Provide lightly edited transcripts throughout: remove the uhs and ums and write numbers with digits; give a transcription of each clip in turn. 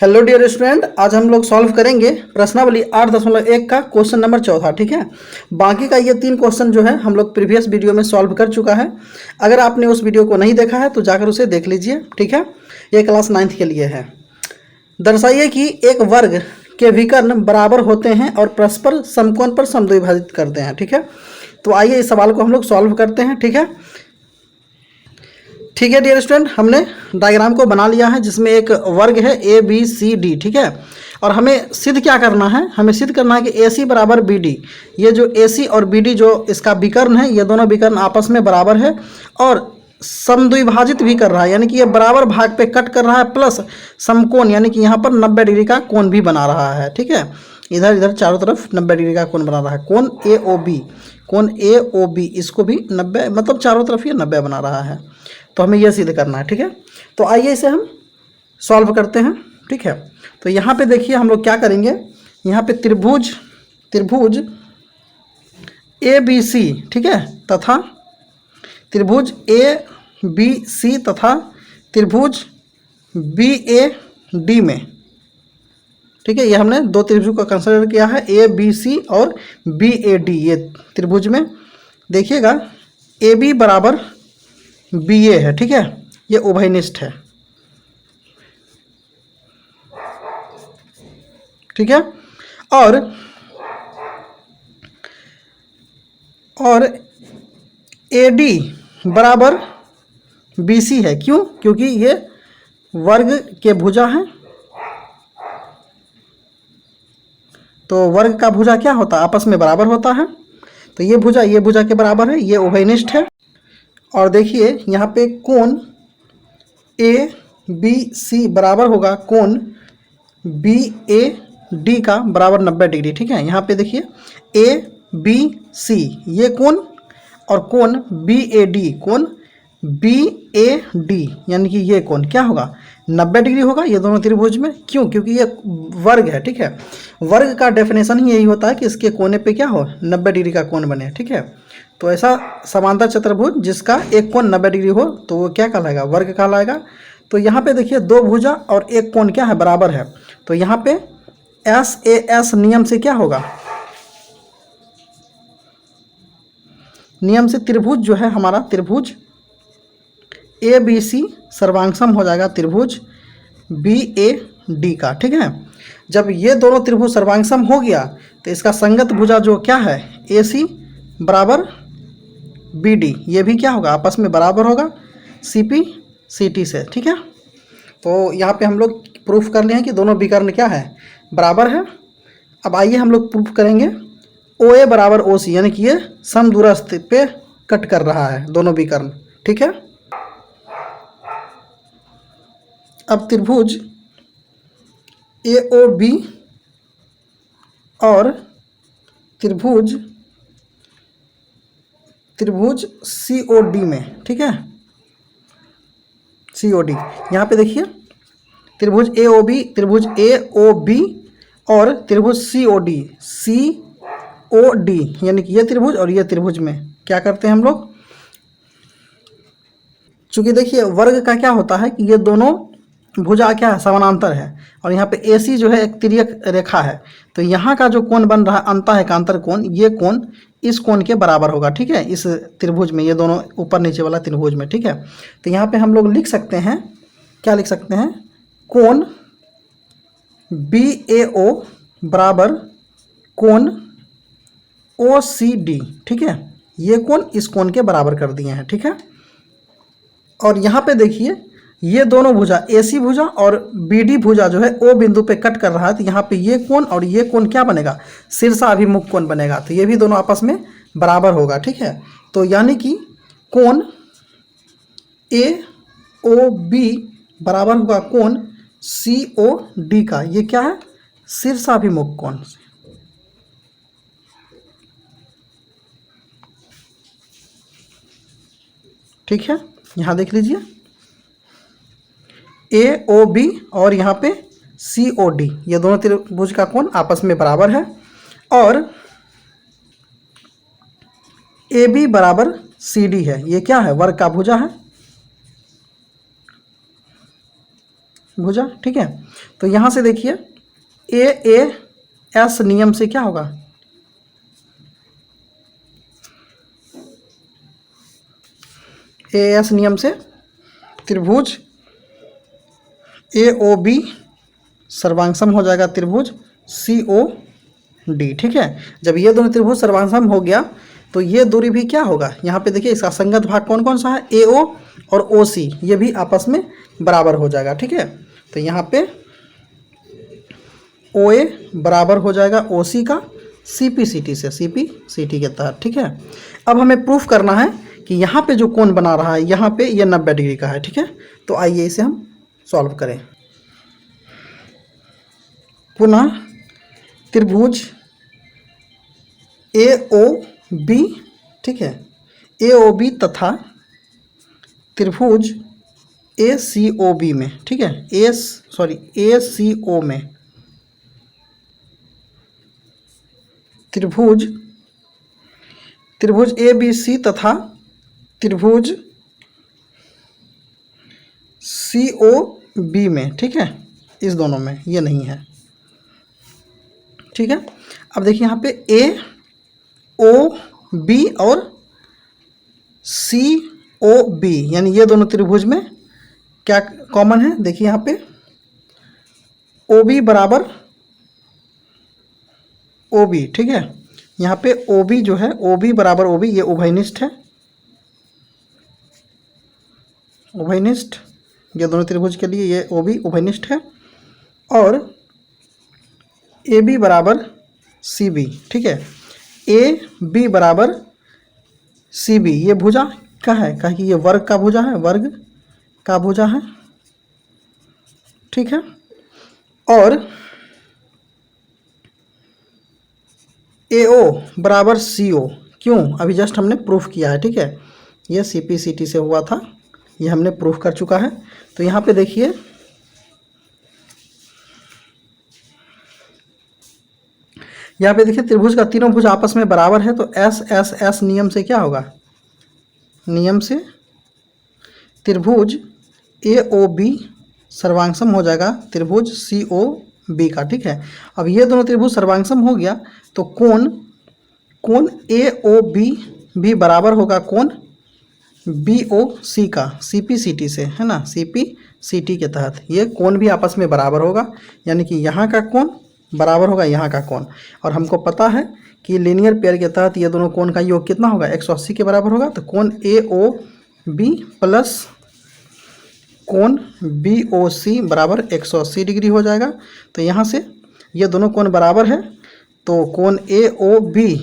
Hello dear student, आज हम लोग सॉल्व करेंगे प्रश्नावली 8.1 का क्वेश्चन नंबर 14। ठीक है, बाकी का ये 3 क्वेश्चन जो है हम लोग प्रीवियस वीडियो में सॉल्व कर चुका है। अगर आपने उस वीडियो को नहीं देखा है तो जाकर उसे देख लीजिए। ठीक है, ये क्लास 9th के लिए है। दर्शाइए कि एक वर्ग के विकर्ण बराबर होते हैं और परस्पर समकोण पर समद्विभाजित करते हैं। ठीक है, तो आइए इस सवाल को हम लोग सॉल्व करते हैं। ठीक है डियर स्टूडेंट, हमने डायग्राम को बना लिया है जिसमें एक वर्ग है ए बी सी डी। ठीक है, और हमें सिद्ध क्या करना है, हमें सिद्ध करना है कि ए सी बराबर बी डी। ये जो ए सी और बी डी जो इसका विकर्ण है, ये दोनों विकर्ण आपस में बराबर है और समद्विभाजित भी कर रहा है, यानी कि ये बराबर भाग पे कट कर रहा है, प्लस समकोण यानी कि यहाँ पर 90 डिग्री का कोण भी बना रहा है। ठीक है, इधर इधर चारों तरफ 90 डिग्री का कोण बना रहा है। कोण ए ओ बी, कोण ए ओ बी, इसको भी 90 मतलब चारों तरफ ये 90 बना रहा है। तो हमें यह सिद्ध करना है। ठीक है, तो आइए इसे हम सॉल्व करते हैं। ठीक है, तो यहाँ पे देखिए हम लोग क्या करेंगे, यहाँ पे त्रिभुज ए बी सी, ठीक है, तथा त्रिभुज ए बी सी तथा त्रिभुज बी ए डी में, ठीक है, ये हमने दो त्रिभुज को कंसिडर किया है, ए बी सी और बी ए डी। ये त्रिभुज में देखिएगा ए बी बराबर बी ए है। ठीक है, ये उभयनिष्ठ है। ठीक है, और ए डी बराबर बी सी है। क्यों? क्योंकि ये वर्ग के भुजा हैं। तो वर्ग का भुजा क्या होता है, आपस में बराबर होता है। तो ये भुजा के बराबर है, ये उभयनिष्ठ है। और देखिए यहाँ पे कोण ए बी सी बराबर होगा कोण बी ए डी का बराबर 90 डिग्री। ठीक है, यहाँ पे देखिए ए बी सी ये कोण और कोण बी ए डी, कोण बी ए डी यानी कि ये कोण क्या होगा, 90 डिग्री होगा ये दोनों त्रिभुज में। क्यों? क्योंकि ये वर्ग है। ठीक है, वर्ग का डेफिनेशन ही यही होता है कि इसके कोने पे क्या हो, 90 डिग्री का कोण बने। ठीक है, तो ऐसा समांतर चतुर्भुज जिसका एक कोण 90 डिग्री हो तो वो क्या कहलाएगा, वर्ग कहलाएगा। तो यहाँ पे देखिए दो भुजा और एक कोण क्या है, बराबर है। तो यहाँ पे एस ए एस नियम से क्या होगा, नियम से त्रिभुज जो है हमारा, त्रिभुज ए बी सी सर्वांगसम हो जाएगा त्रिभुज बी ए डी का। ठीक है, जब ये दोनों त्रिभुज सर्वांगसम हो गया तो इसका संगत भुजा जो क्या है, ए सी बराबर बी डी, ये भी क्या होगा, आपस में बराबर होगा सी पी सी टी से। ठीक है, तो यहाँ पे हम लोग प्रूफ कर लिए हैं कि दोनों विकर्ण क्या है, बराबर है। अब आइए हम लोग प्रूफ करेंगे ओ ए बराबर ओ सी, यानी कि ये समदूरस्थ पे कट कर रहा है दोनों विकर्ण। ठीक है, अब त्रिभुज ए ओ बी और त्रिभुज सी ओ डी में, ठीक है, सी ओ डी, यहाँ पे देखिए त्रिभुज ए ओ बी, त्रिभुज ए ओ बी और त्रिभुज सी ओ डी, सी ओ डी यानी कि ये त्रिभुज और ये त्रिभुज में क्या करते हैं हम लोग, चूंकि देखिए वर्ग का क्या होता है कि ये दोनों भुजा क्या है, समानांतर है, और यहाँ पे ए सी जो है एक तिर्यक रेखा है। तो यहाँ का जो कोण बन रहा है अंतः एकांतर कोण, ये कोण इस कोण के बराबर होगा। ठीक है, इस त्रिभुज में, ये दोनों ऊपर नीचे वाला त्रिभुज में। ठीक है, तो यहाँ पे हम लोग लिख सकते हैं, क्या लिख सकते हैं, कोण बी ए ओ बराबर कोण ओ सी डी। ठीक है, ये कोण इस कोण के बराबर कर दिए हैं। ठीक है, और यहाँ पे देखिए ये दोनों भुजा ए सी भुजा और बी डी भुजा जो है ओ बिंदु पे कट कर रहा है। तो यहाँ पे ये कोण और ये कोण क्या बनेगा, शीर्षाभिमुख कोण बनेगा। तो ये भी दोनों आपस में बराबर होगा। ठीक है, तो यानी कि कोण ए ओ बी बराबर होगा कोण सी ओ डी का, ये क्या है, शीर्षाभिमुख कोण। ठीक है, यहाँ देख लीजिए ए ओ बी और यहाँ पे सी ओ डी, ये दोनों त्रिभुज का कोण आपस में बराबर है। और ए बी बराबर सी डी है, ये क्या है, वर्ग का भुजा है। भुजा, ठीक है। तो यहाँ से देखिए AAS नियम से क्या होगा, AAS नियम से त्रिभुज AOB सर्वांगसम हो जाएगा त्रिभुज COD, ठीक है। जब ये दोनों त्रिभुज सर्वांगसम हो गया तो ये दूरी भी क्या होगा, यहाँ पे देखिए इसका संगत भाग कौन कौन सा है, AO और OC, ये भी आपस में बराबर हो जाएगा, ठीक है। तो यहाँ पे OA बराबर हो जाएगा OC का CPCT से, CPCT के तहत, ठीक है। अब हमें प्रूफ करना है कि यहाँ पे जो कोण बना रहा है यहाँ पे ये 90 डिग्री का है, ठीक है। तो आइए इसे हम सॉल्व करें। पुनः त्रिभुज AOB, ठीक है, AOB तथा त्रिभुज ACOB में, ठीक है, ACO में त्रिभुज ABC तथा त्रिभुज COB में, ठीक है, इस दोनों में ये नहीं है, ठीक है। अब देखिए यहाँ पे AOB और COB यानी ये दोनों त्रिभुज में क्या कॉमन है, देखिए यहाँ पे OB बराबर OB, ठीक है। यहाँ पे OB जो है, OB बराबर OB, ये उभयनिष्ठ है, उभयनिष्ठ, ये दोनों त्रिभुज के लिए ये OB उभयनिष्ठ है। और AB बराबर CB, ठीक है, AB बराबर CB, ये भुजा का है, कहा कि ये वर्ग का भुजा है, वर्ग का भुजा है, ठीक है। और AO बराबर CO, क्यों, अभी जस्ट हमने प्रूफ किया है, ठीक है, ये CPCT से हुआ था, ये हमने प्रूफ कर चुका है। तो यहाँ पे देखिए त्रिभुज का तीनों भुज आपस में बराबर है, तो S नियम से क्या होगा, नियम से त्रिभुज AOB सर्वांगसम हो जाएगा त्रिभुज COB का, ठीक है। अब ये दोनों त्रिभुज सर्वांगसम हो गया तो कोण AOB भी बराबर होगा कोण BOC का, CPCT से, है ना, CPCT के तहत ये कोण भी आपस में बराबर होगा, यानी कि यहाँ का कोण बराबर होगा यहाँ का कोण। और हमको पता है कि लीनियर पेयर के तहत ये दोनों कोण का योग कितना होगा, 180 के बराबर होगा। तो कोण AOB प्लस कोण BOC बराबर 180 डिग्री हो जाएगा। तो यहाँ से ये दोनों कोण बराबर है, तो कोण AOB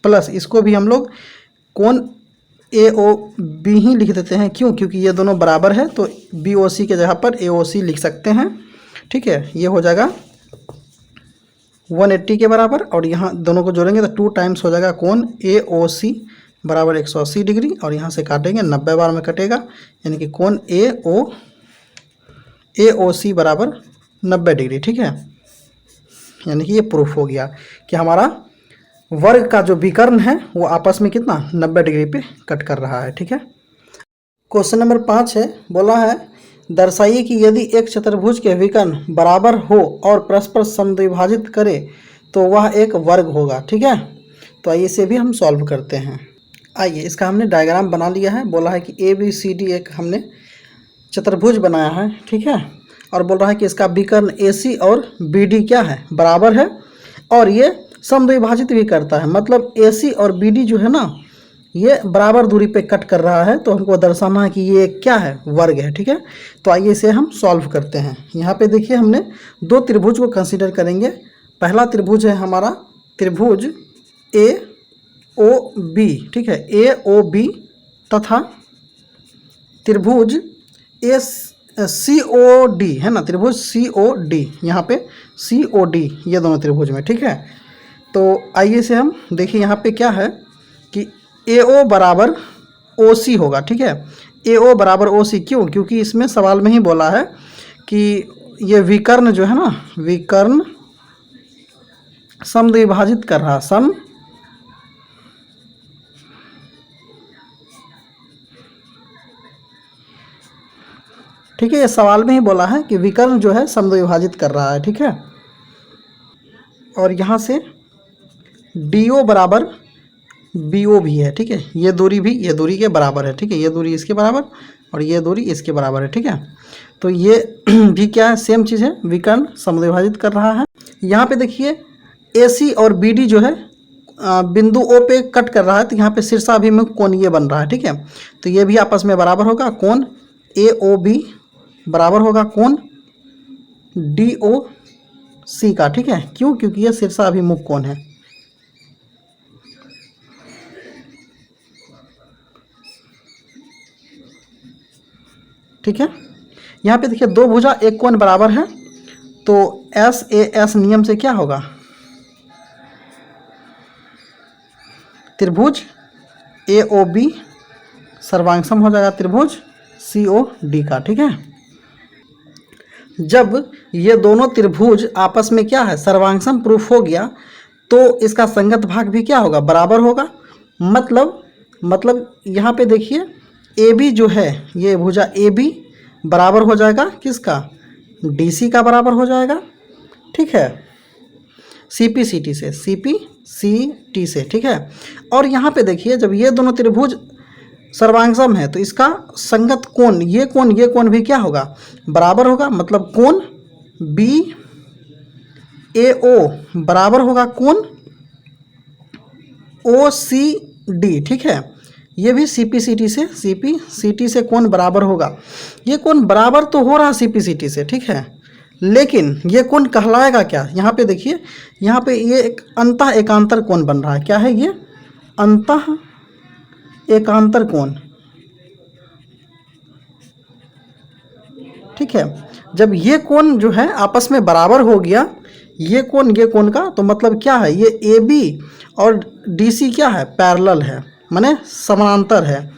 प्लस इसको भी हम लोग कोण AOB ही लिख देते हैं, क्यों, क्योंकि ये दोनों बराबर है, तो BOC के जगह पर AOC लिख सकते हैं, ठीक है। ये हो जाएगा 180 के बराबर, और यहाँ दोनों को जोड़ेंगे तो 2 टाइम्स हो जाएगा कोण AOC बराबर 180 डिग्री, और यहाँ से काटेंगे 90 बार में कटेगा, यानी कि कोण AOC बराबर 90 डिग्री, ठीक है। यानी कि ये प्रूफ हो गया कि हमारा वर्ग का जो विकर्ण है वो आपस में कितना 90 डिग्री पे कट कर रहा है, ठीक है। क्वेश्चन नंबर 5 है, बोला है दर्शाइए कि यदि एक चतुर्भुज के विकर्ण बराबर हो और परस्पर समद्विभाजित करे तो वह एक वर्ग होगा, ठीक है। तो आइए इसे भी हम सॉल्व करते हैं। आइए इसका हमने डायग्राम बना लिया है, बोला है कि ABCD एक हमने चतुर्भुज बनाया है, ठीक है। और बोल रहा है कि इसका विकर्ण AC और BD क्या है, बराबर है, और ये समद्विभाजित भी करता है, मतलब AC और BD जो है ना ये बराबर दूरी पे कट कर रहा है, तो हमको दर्शाना है कि ये क्या है, वर्ग है, ठीक है। तो आइए इसे हम सॉल्व करते हैं। यहाँ पे देखिए हमने 2 त्रिभुज को कंसीडर करेंगे। पहला त्रिभुज है हमारा त्रिभुज AOB, ठीक है, AOB तथा त्रिभुज COD, है ना, त्रिभुज COD, यहाँ पे COD, ये दोनों त्रिभुज में, ठीक है। तो आइए से हम देखिए यहाँ पे क्या है कि AO बराबर OC होगा, ठीक है। AO बराबर OC, क्यों, क्योंकि इसमें सवाल में ही बोला है कि ये विकर्ण जो है ना, विकर्ण समद्विभाजित कर रहा, ठीक है, ये सवाल में ही बोला है कि विकर्ण जो है समद्विभाजित कर रहा है। ठीक है, और यहाँ से DO बराबर BO भी है। ठीक है, ये दूरी भी ये दूरी के बराबर है। ठीक है, ये दूरी इसके बराबर और ये दूरी इसके बराबर है। ठीक है, तो ये भी क्या है, सेम चीज़ है, विकर्ण समद्विभाजित कर रहा है। यहाँ पे देखिए AC और BD जो है बिंदु O पे कट कर रहा है, तो यहाँ पे शीर्षाभिमुख कोण ये बन रहा है। ठीक है, तो ये भी आपस में बराबर होगा, कोण AOB बराबर होगा कोण DOC का। ठीक है, क्यों? क्योंकि ये शीर्षाभिमुख कोण है। ठीक है, यहाँ पे देखिए दो भुजा एक कोण बराबर है, तो SAS नियम से क्या होगा, त्रिभुज AOB सर्वांगसम हो जाएगा त्रिभुज COD का। ठीक है, जब ये दोनों त्रिभुज आपस में क्या है, सर्वांगसम प्रूफ हो गया, तो इसका संगत भाग भी क्या होगा, बराबर होगा। मतलब यहाँ पे देखिए AB जो है, ये भुजा AB बराबर हो जाएगा किसका, DC का बराबर हो जाएगा। ठीक है, CPCT से। ठीक है, और यहाँ पे देखिए जब ये दोनों त्रिभुज सर्वांगसम है, तो इसका संगत कोण ये कोण भी क्या होगा, बराबर होगा। मतलब कोण BAO बराबर होगा कोण OCD। ठीक है, ये भी CPCT से कोण बराबर होगा। ये कोण बराबर तो हो रहा CPCT से। ठीक है, लेकिन ये कोण कहलाएगा क्या, यहाँ पे देखिए, यहाँ पे ये एक अंतः एकांतर कोण बन रहा है। क्या है ये, अंतः एकांतर कोण। ठीक है, जब ये कोण जो है आपस में बराबर हो गया, ये कोण का, तो मतलब क्या है, ये AB और DC क्या है, पैरेलल है, माने समानांतर है।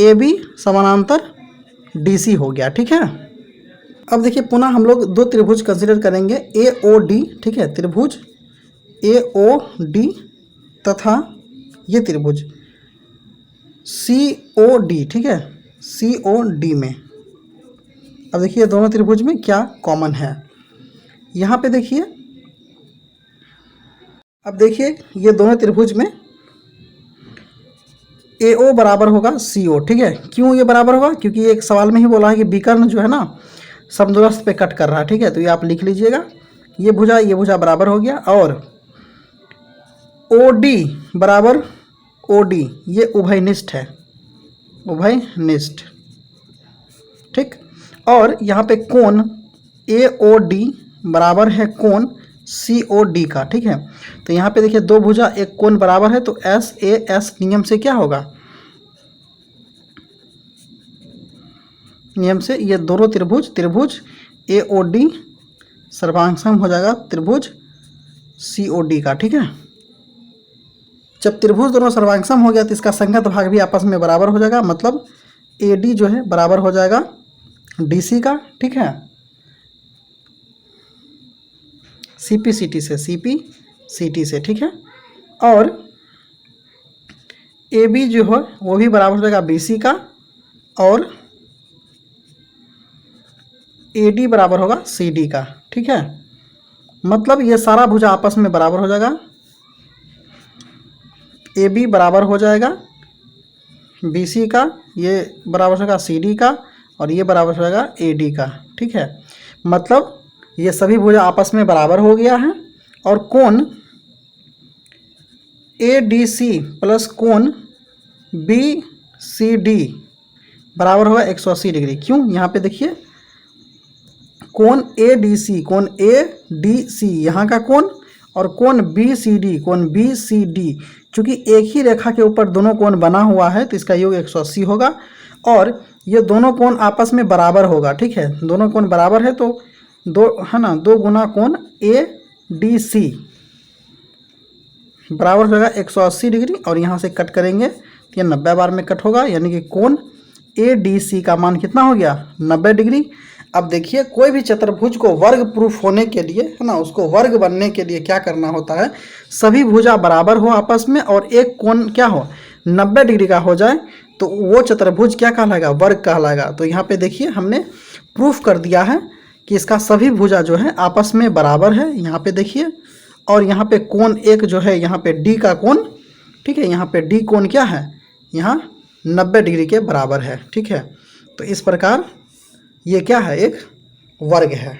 AB समानांतर DC हो गया। ठीक है, अब देखिए पुनः हम लोग दो त्रिभुज कंसीडर करेंगे, AOD। ठीक है, त्रिभुज AOD तथा ये त्रिभुज COD। ठीक है, COD में अब देखिए दोनों त्रिभुज में क्या कॉमन है, यहाँ पे देखिए, अब देखिए ये दोनों त्रिभुज में AO बराबर होगा CO। ठीक है, क्यों ये बराबर होगा, क्योंकि एक सवाल में ही बोला है कि विकर्ण जो है ना समदूरस्थ पे कट कर रहा है। ठीक है, तो ये आप लिख लीजिएगा, ये भुजा बराबर हो गया, और OD बराबर OD ये उभयनिष्ठ है, उभयनिष्ठ। ठीक, और यहाँ पे कोण AOD बराबर है कोण COD का। ठीक है, तो यहाँ पे देखिए दो भुजा एक कोण बराबर है, तो SAS नियम से क्या होगा, नियम से ये दोनों त्रिभुज AOD सर्वांगसम हो जाएगा त्रिभुज COD का। ठीक है, जब त्रिभुज दोनों सर्वांगसम हो गया, तो इसका संगत भाग भी आपस में बराबर हो जाएगा। मतलब AD जो है बराबर हो जाएगा DC का। ठीक है, CPCT से। ठीक है, और AB जो है वो भी बराबर हो जाएगा BC का, और AD बराबर होगा CD का। ठीक है, मतलब ये सारा भुजा आपस में बराबर हो जाएगा, AB बराबर हो जाएगा BC का, ये बराबर होगा CD का, और ये बराबर हो जाएगा AD का। ठीक है, मतलब ये सभी भुजा आपस में बराबर हो गया है, और कोण ADC प्लस कोण BCD बराबर होगा 180 डिग्री। क्यों, यहाँ पे देखिए कोण ADC यहाँ का कोण, और कोण BCD चूँकि एक ही रेखा के ऊपर दोनों कोण बना हुआ है, तो इसका योग 180 होगा, और ये दोनों कोण आपस में बराबर होगा। ठीक है, दोनों कोण बराबर है, तो दो है ना, 2 गुना कोण ADC बराबर हो जाएगा 180 डिग्री, और यहाँ से कट करेंगे तो ये 90 बार में कट होगा, यानी कि कोण ADC का मान कितना हो गया, 90 डिग्री। अब देखिए कोई भी चतुर्भुज को वर्ग प्रूफ होने के लिए, है ना, उसको वर्ग बनने के लिए क्या करना होता है, सभी भुजा बराबर हो आपस में, और एक कोण क्या हो, 90 डिग्री का हो जाए, तो वो चतुर्भुज क्या कहलाएगा, वर्ग कहलाएगा। तो यहाँ पे देखिए हमने प्रूफ कर दिया है कि इसका सभी भुजा जो है आपस में बराबर है। यहाँ पे देखिए, और यहाँ पे कोण एक जो है यहाँ पे डी का कोण, ठीक है, यहाँ पे डी कोण क्या है, यहाँ 90 डिग्री के बराबर है। ठीक है, तो इस प्रकार ये क्या है, एक वर्ग है।